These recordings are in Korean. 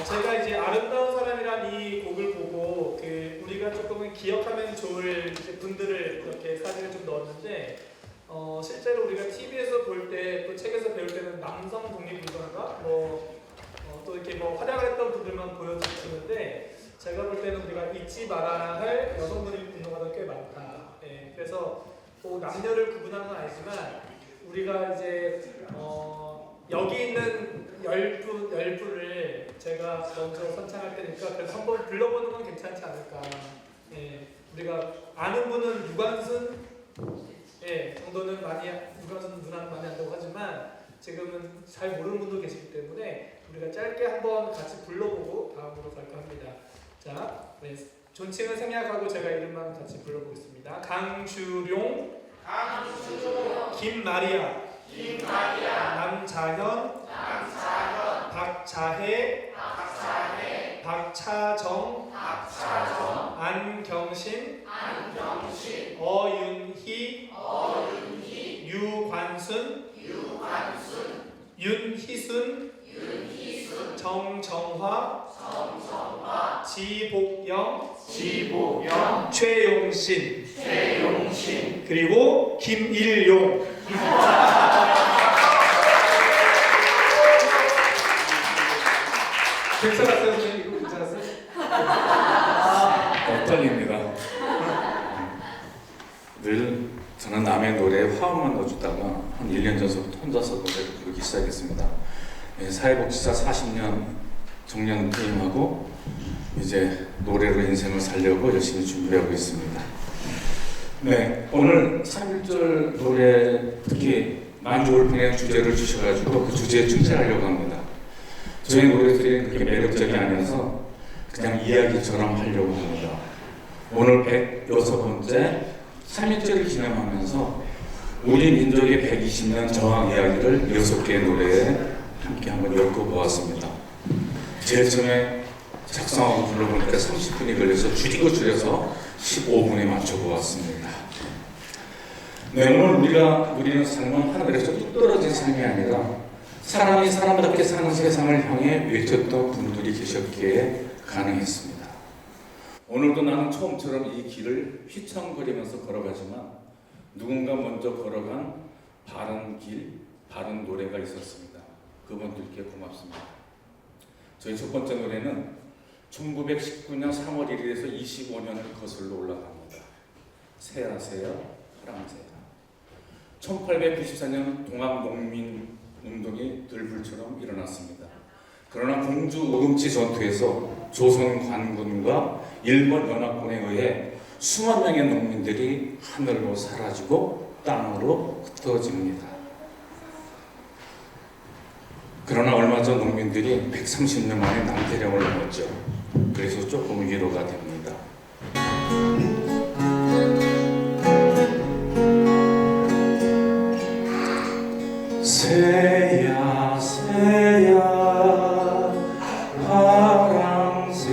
제가 이제 아름다운 사람이란 이 곡을 보고 우리가 조금 기억하면 좋을 이제 분들을 이렇게 사진을 좀 넣었는데 실제로 우리가 TV에서 볼 때 또 책에서 배울 때는 남성 독립운동가 또 이렇게 활약을 했던 분들만 보여주는데 제가 볼 때는 우리가 잊지 말아야 할 여성 독립운동가도 꽤 많다. 그래서 또 남녀를 구분하는 건 아니지만 우리가 이제 여기 있는 열분을 제가 먼저 선창할 테니까 그래서 한번 불러보는 건 괜찮지 않을까. 우리가 아는 분은 유관순 정도는 유관순 누나는 많이 안다고 하지만 지금은 잘 모르는 분도 계시기 때문에 우리가 짧게 한번 같이 불러보고 다음으로 갈까 합니다. 자, 존칭은 생략하고 제가 이름만 같이 불러보겠습니다. 강주룡, 김마리아, 남자현, 박자혜, 박차정, 안경신, 어윤희, 유관순, 윤희순, 정정화, 지복영, 최용신, 그리고 김일용. 괜찮았어요, 선생님? 이거 괜찮았어요? 떨립니다. 늘 저는 남의 노래에 화음만 넣어주다가 한 1년 전부터 혼자서 노래를 부르기 시작했습니다. 사회복지사 40년 정년 퇴임하고 이제 노래로 인생을 살려고 열심히 준비하고 있습니다. 네, 오늘 3.1절 노래 특히 만주올펜의 주제를 주셔가지고 그 주제에 충실하려고 합니다. 저희 노래들이 그렇게 매력적이 아니어서 그냥 이야기처럼 하려고 합니다. 오늘 106번째 3.1절을 기념하면서 우리 민족의 120년 저항 이야기를 6개의 노래에 함께 한번 엮어보았습니다. 제일 처음에 작성하고 불러보니까 30분이 걸려서 줄여서 15분에 맞춰보았습니다. 네, 오늘 우리는 삶은 하늘에서 뚝 떨어진 삶이 아니라 사람이 사람답게 사는 세상을 향해 외쳤던 분들이 계셨기에 가능했습니다. 오늘도 나는 처음처럼 이 길을 휘청거리면서 걸어가지만 누군가 먼저 걸어간 바른 길, 바른 노래가 있었습니다. 그분들께 고맙습니다. 저희 첫 번째 노래는 1919년 3월 1일에서 25년을 거슬러 올라갑니다. 새야 새야 파랑새야. 1894년 동학농민운동이 들불처럼 일어났습니다. 그러나 공주 우금치 전투에서 조선 관군과 일본 연합군에 의해 수만 명의 농민들이 하늘로 사라지고 땅으로 흩어집니다. 그러나 얼마 전 농민들이 130년 만에 남태령을 넘었죠. 그래서 조금 위로가 됩니다. 새야 새야 파랑새야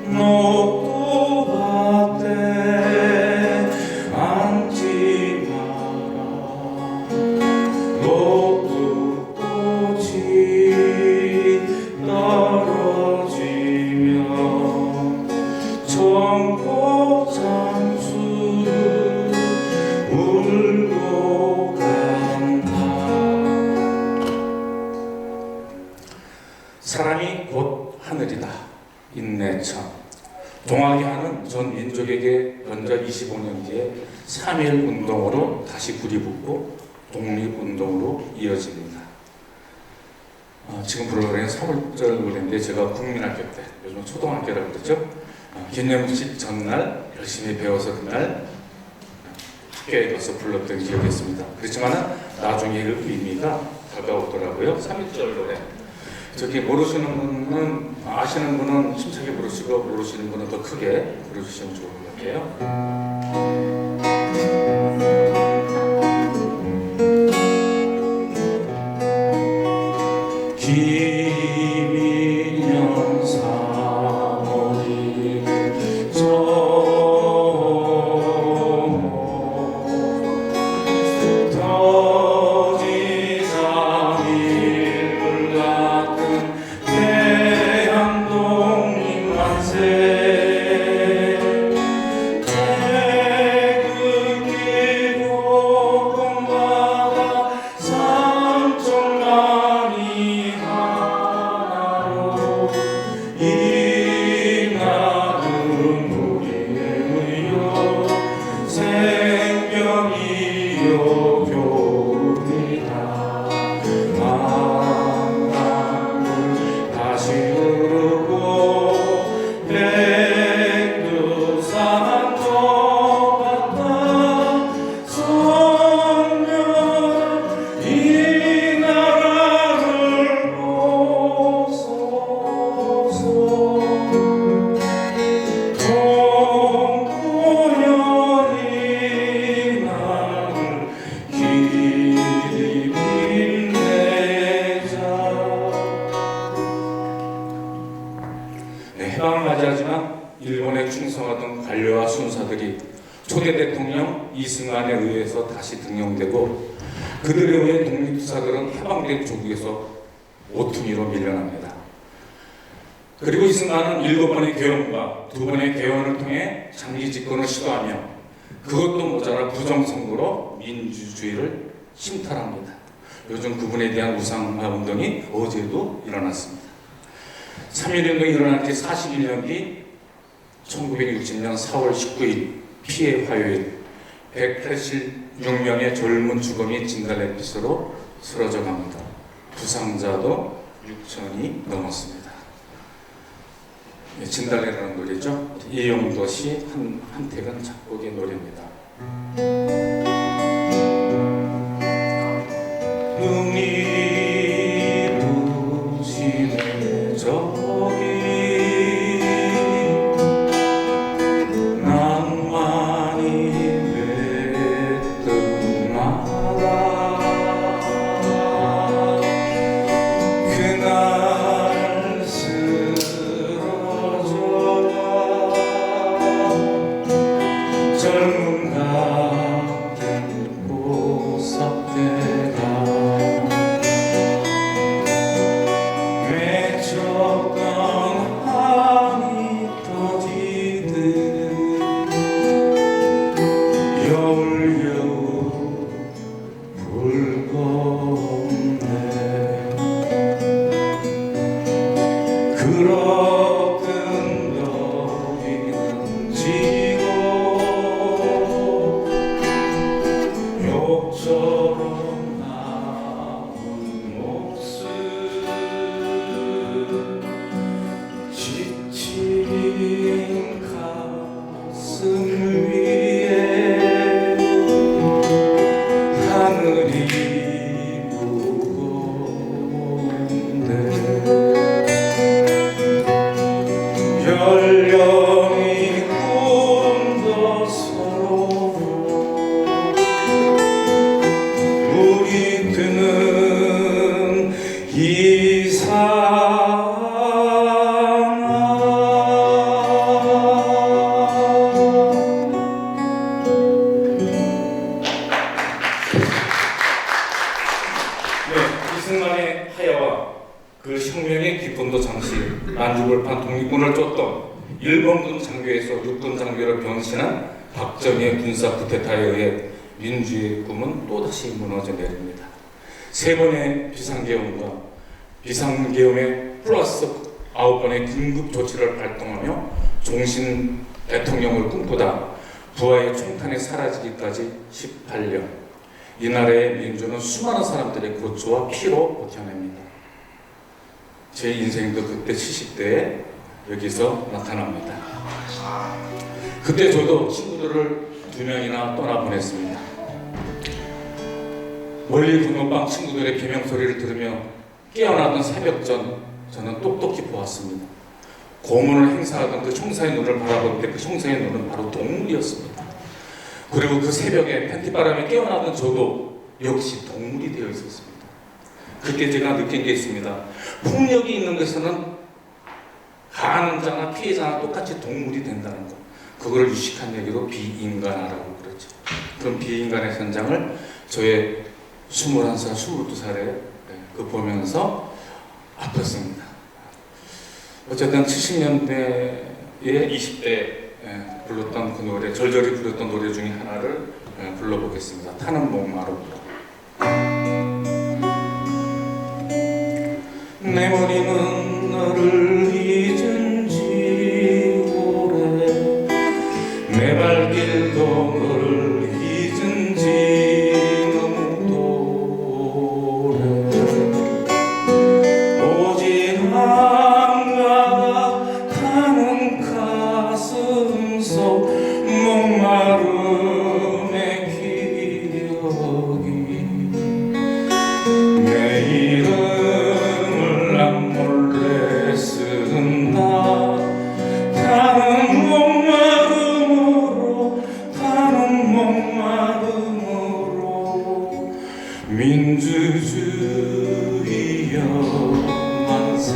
녹두 밭에 앉지 마라. 녹두 꽃이 떨어지면 청포장수 울고 간다. 사람이 곧 하늘이다. 인내천. 동학이 하는 전 민족에게 먼저 25년 뒤에 3.1 운동으로 다시 불이 붙고 독립운동으로 이어집니다. 지금 부르는 3월절 노래인데 제가 국민학교 때, 요즘 초등학교라고 그러죠. 기념식 전날 열심히 배워서 그날 학교에 가서 불렀던 기억이 있습니다. 그렇지만 나중에 그 의미가 다가오더라고요. 3.1절 노래. 저기 모르시는 분은, 아시는 분은 힘차게 부르시고 모르시는 분은 더 크게 부르시면 좋을 것 같아요. 김인년 3월 1일 터지자 일물 같은 해방을 맞이하지만 일본에 충성하던 관료와 순사들이 초대 대통령 이승만에 의해서 다시 등용되고 그들에 의해 독립투사들은 해방된 조국에서 모퉁이로 밀려납니다. 그리고 이승만은 7번의 개헌과 2번의 개헌을 통해 장기 집권을 시도하며 그것도 모자라 부정선거로 민주주의를 침탈합니다. 요즘 그분에 대한 우상화 운동이 어제도 일어났습니다. 3.1운동이 일어난 지 41년 뒤 1960년 4월 19일 피해 화요일 186명의 젊은 죽음이 진달래빛으로 쓰러져 갑니다. 부상자도 6천이 넘었습니다. 진달래라는 노래죠. 이영도 씨, 한태근 작곡의 노래입니다. 눈이 부시네 저기 낭만이 배뜸마다 그날 쓰러져라 젊은 같은 보석대가 외쳤던 한이 터지듯 여울여울 불건네 그렇든 너희는 지고 욕처럼 남은 목숨 지친 가슴 위에 하늘이 무거운데 연령이 꿈더서로 우리 드는 이 이승만의 하야와 그 혁명의 기쁨도 잠시 만주를 판 독립군을 쫓던 일본군 장교에서 육군 장교로 변신한 박정희의 군사 쿠데타에 의해 민주주의의 꿈은 또다시 무너져 내립니다. 3번의 비상계엄과 비상계엄에 플러스 9번의 긴급 조치를 발동하며 종신 대통령을 꿈꾸다 부하의 총탄에 사라지기까지 18년. 이 나라의 민주는 수많은 사람들의 고초와 피로 버텨냅니다. 제 인생도 그때 70대에 여기서 나타납니다. 그때 저도 친구들을 2명이나 떠나보냈습니다. 멀리 분노방 친구들의 비명소리를 들으며 깨어나던 새벽 전 저는 똑똑히 보았습니다. 고문을 행사하던 그 형사의 눈을 바라볼 때 그 형사의 눈은 바로 동물이었습니다. 그리고 그 새벽에 팬티바람에 깨어나던 저도 역시 동물이 되어 있었습니다. 그때 제가 느낀 게 있습니다. 폭력이 있는 것에서는 가해자나 피해자나 똑같이 동물이 된다는 것. 그걸 유식한 얘기로 비인간화라고 그러죠. 그런 비인간의 현장을 저의 21살, 22살에 그 보면서 아팠습니다. 어쨌든 70년대에 20대 불렀던 그 노래, 절절히 불렀던 노래 중에 하나를 불러보겠습니다. 타는 목마루. 내 머리는 너를 잊은 지 오래 내 발길도 너를 잊은 지 너무 오래 오직 한가닥 타는 가슴 속 목마름의 기억이 내 이름을 남몰래 쓴다. 타는 목마름으로 민주주의여 만세.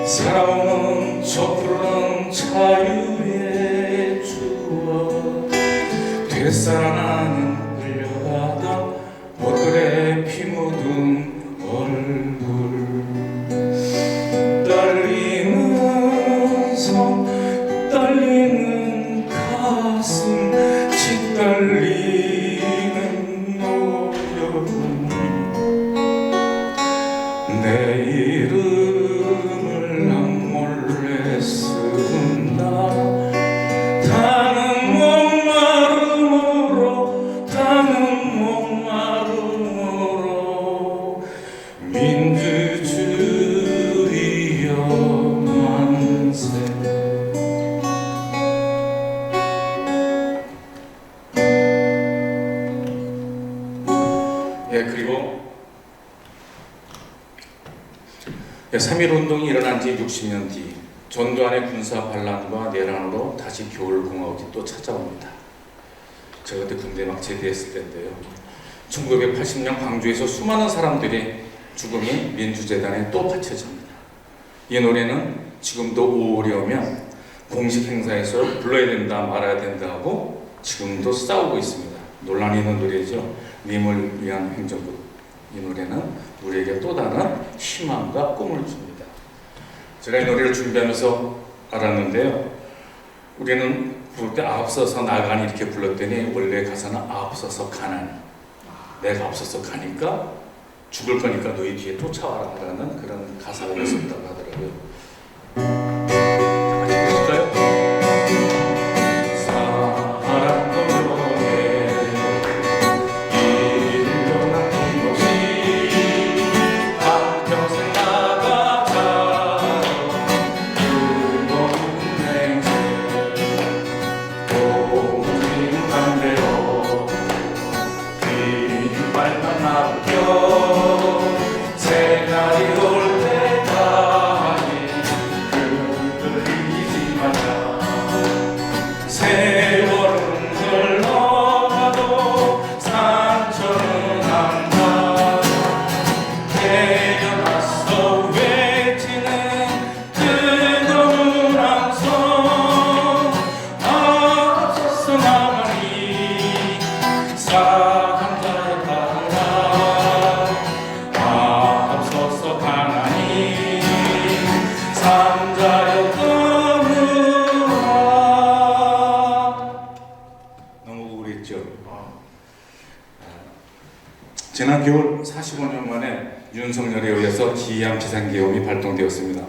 살아오는 저 푸른 자유의 추억 되살아나는 끌려가던 옷들의 피 묻은 얼굴 떨리는 손 떨리는 가슴 짓떨리는 노력 내 이름을 남몰래 쓴다 타는 목마름으로 민주주의여 만세. 예, 그리고 3.1 운동이 일어난 지 60년 뒤 전두환의 군사 반란과 내란으로 다시 겨울공화국이 또 찾아옵니다. 제가 그때 군대 막 제대했을 때인데요. 1980년 광주에서 수많은 사람들의 죽음이 민주재단에 또 바쳐집니다. 이 노래는 지금도 5월이 오면 공식 행사에서 불러야 된다 말아야 된다 하고 지금도 싸우고 있습니다. 논란이 있는 노래죠. 님을 위한 행정부. 이 노래는 우리에게 또 다른 희망과 꿈을 줍니다. 제가 이 노래를 준비하면서 알았는데요. 우리는 부를 때 앞서서 나가니 이렇게 불렀더니 원래 가사는 앞서서 가나니 내가 앞서서 가니까 죽을 거니까 너희 뒤에 쫓아와라 라는 그런 가사가 있었다고 하더라고요. 같이 보실까요? 지난 겨울 45년 만에 윤석열에 의해서 기이한 비상계엄이 발동되었습니다.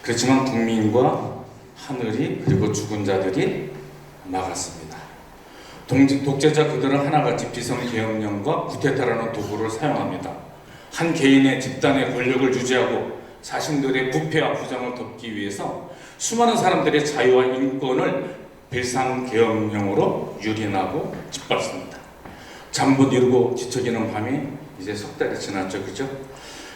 그렇지만 국민과 하늘이 그리고 죽은 자들이 막았습니다. 독재자 그들은 하나같이 비상계엄령과 쿠데타라는 도구를 사용합니다. 한 개인의 집단의 권력을 유지하고 자신들의 부패와 부정을 덮기 위해서 수많은 사람들의 자유와 인권을 비상계엄령으로 유린하고 짓밟습니다. 잠 못 이루고 뒤척이는 밤이 이제 석 달이 지났죠, 그죠?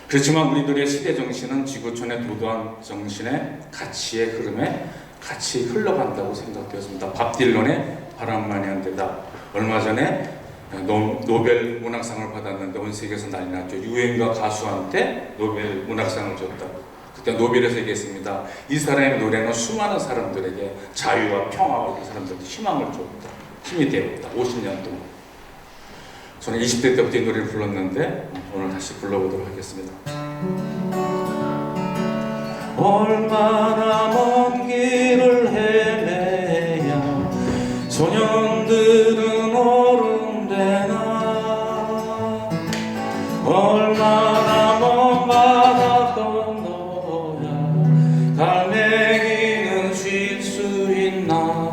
그렇지만 우리들의 시대 정신은 지구촌의 도도한 정신의 가치의 흐름에 같이 흘러간다고 생각되었습니다. 밥 딜런의 바람만이 대답. 얼마 전에 노벨 문학상을 받았는데 온 세계에서 난리 났죠. 유행가 가수한테 노벨 문학상을 줬다. 그때 노벨에서 얘기했습니다. 이 사람의 노래는 수많은 사람들에게 자유와 평화와 그 사람들에게 희망을 줬다. 힘이 되었다. 50년 동안. 저는 20대 때부터 이 노래를 불렀는데 오늘 다시 불러보도록 하겠습니다. 얼마나 먼 길을 헤매야 소년들은 어른되나 얼마나 먼 바다 건너야 갈매기는 쉴 수 있나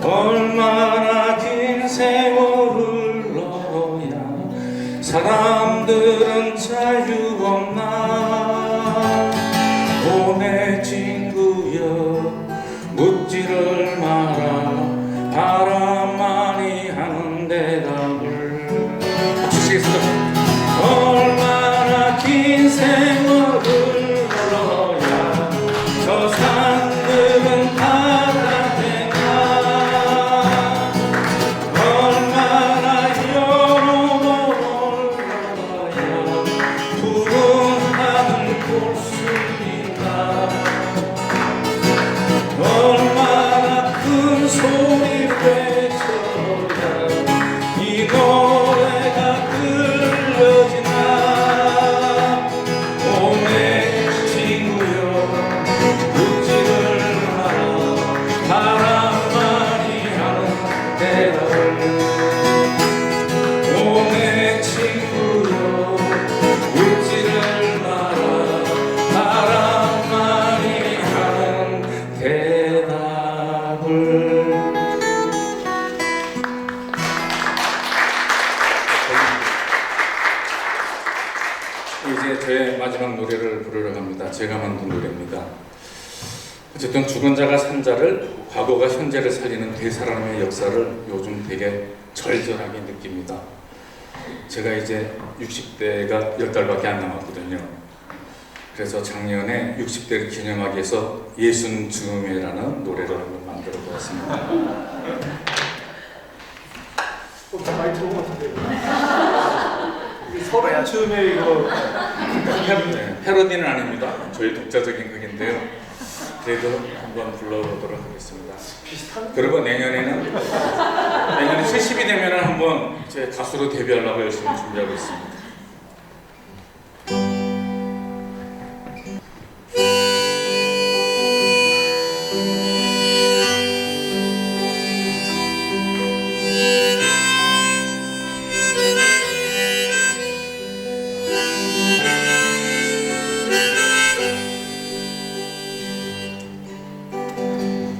얼마나 긴 세월을 흘러야 사람들은 자유 없나 오내 친구여 묻지를 마라 바람만이 하는 대답을 주시겠습니다. 얼마나 긴 세월을 흘러야 저 산들은 바다된가 얼마나 영원을 흘러야 볼 수 있나 얼마나 큰 소리를 외쳐야 이 노래가 들려지나 오메 친구여 웃지를 마라 바람만이 하는 대답을 오메 친구여 웃지를 마라 바람만이 하는 대답을 이제 제 마지막 노래를 부르려고 합니다. 제가 만든 노래입니다. 어쨌든 죽은 자가 산 자를 과거가 현재를 살리는 되살아남의 역사를 요즘 되게 절절하게 느낍니다. 제가 이제 60대가 10달밖에 안 남았거든요. 그래서 작년에 60대를 기념하기 위해서 예순 즈음에라는 노래를 한번 만들어 보았습니다. 많이 들어본 것 같은데. 서른 즈음에 이거 네, 패러디는 아닙니다. 저희 독자적인 곡인데요. 그래도 한번 불러보도록 하겠습니다. 비슷한. 그리고 내년에 70이 되면 한번 제 가수로 데뷔하려고 열심히 준비하고 있습니다.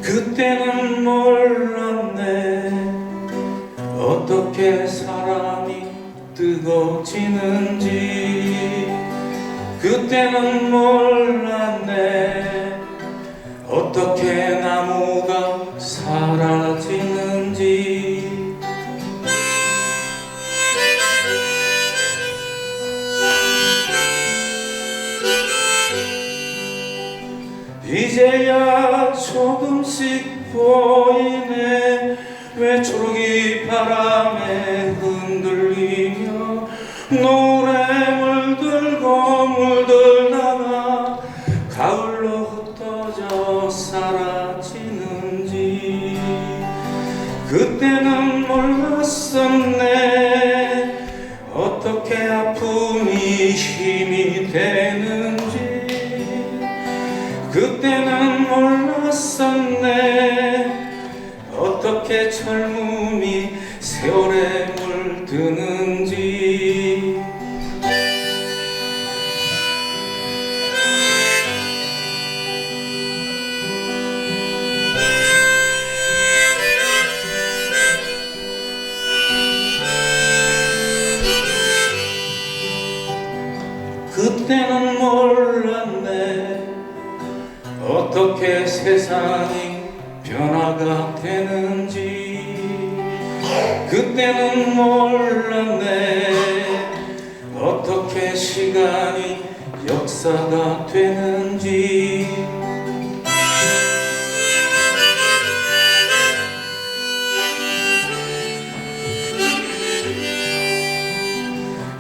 그때는 몰랐네 어떻게 사람이 뜨거워지는지 그때는 몰랐네 어떻게 나무가 사라지는지 이제야 조금씩 보이네 왜 초록이 바람에 흔들리며 노래 물들고 물들다가 가을로 흩어져 사라지는지 그때는 몰랐었네 어떻게 아픔이 힘이 되는지 그때는 몰랐었네 어떻게 젊음이 세월에 물드는지 그때는 몰랐네 어떻게 세상이 변화가 되는지 그때는 몰랐네 어떻게 시간이 역사가 되는지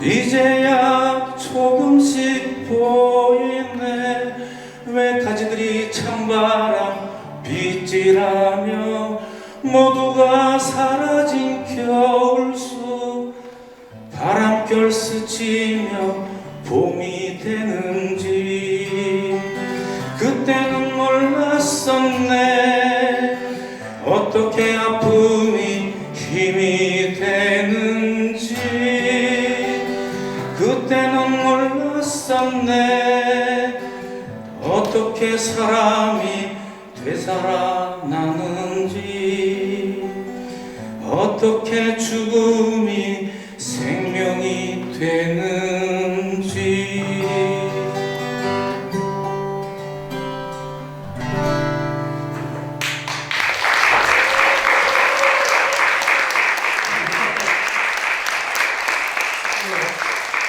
이제야 조금씩 보이네 왜 가지들이 찬바람 빗질하며 모두가 사라진 겨울수 바람결 스치며 봄이 되는지 그때는 몰랐었네 어떻게 아픔이 힘이 되는지 그때는 몰랐었네 어떻게 사람이 되살아나는지 어떻게 죽음이 생명이 되는지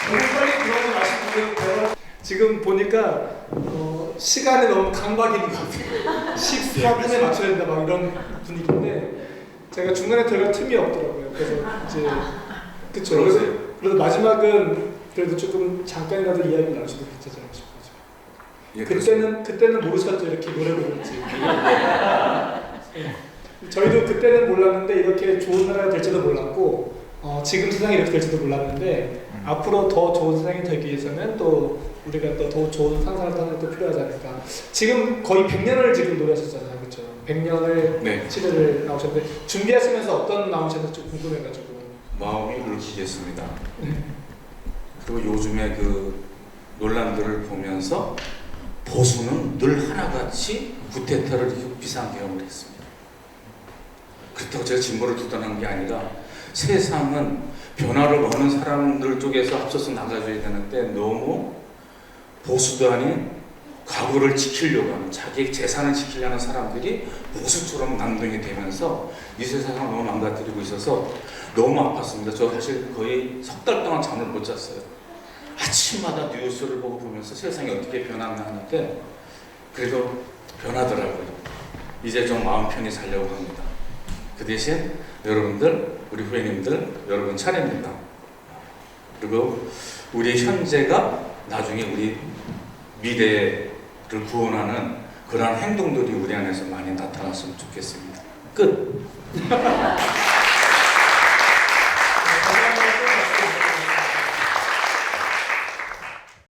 너무 빨리 들어가지 마시고요. 지금 보니까 시간에 너무 강박인 것 같아요. 14분에 맞춰야 된다 막 이런 분위기인데 제가 중간에 들어갈 틈이 없더라고요. 그래서 이제 그쵸. 그래서 마지막은 그래도 조금 잠깐이라도 이야기 나누시면 괜찮지 않을까 싶어요. 예, 그때는 모르셨죠, 이렇게 노래 부르는지. 저희도 그때는 몰랐는데 이렇게 좋은 나라가 될지도 몰랐고 지금 세상이 이렇게 될지도 몰랐는데 앞으로 더 좋은 세상이 되기 위해서는 또 우리가 또 더 좋은 상상을 하는 게 필요하지 않을까. 지금 거의 100년을 지금 노래하셨잖아요, 그렇죠? 100년을 네. 치료를 나오셨는데 준비하시면서 어떤 나오셨는지 좀 궁금해가지고. 마음이 울컥했습니다. 그리고 요즘에 그 논란들을 보면서 보수는 늘 하나같이 구테타를 이기고 비상경험을 했습니다. 그렇다고 제가 진보를 두둔하는 게 아니라 세상은 변화를 원하는 사람들 쪽에서 앞서서 나가줘야 되는데 너무 보수도 아닌 과거를 지키려고 하는 자기의 재산을 지키려는 사람들이 보수처럼 난동이 되면서 이 세상을 너무 망가뜨리고 있어서 너무 아팠습니다. 저 사실 거의 석 달 동안 잠을 못 잤어요. 아침마다 뉴스를 보면서 세상이 어떻게 변하나 하는데 그래도 변하더라고요. 이제 좀 마음 편히 살려고 합니다. 그 대신 여러분들, 우리 후배님들, 여러분 차례입니다. 그리고 우리 현재가 나중에 우리 미래를 구원하는 그러한 행동들이 우리 안에서 많이 나타났으면 좋겠습니다. 끝!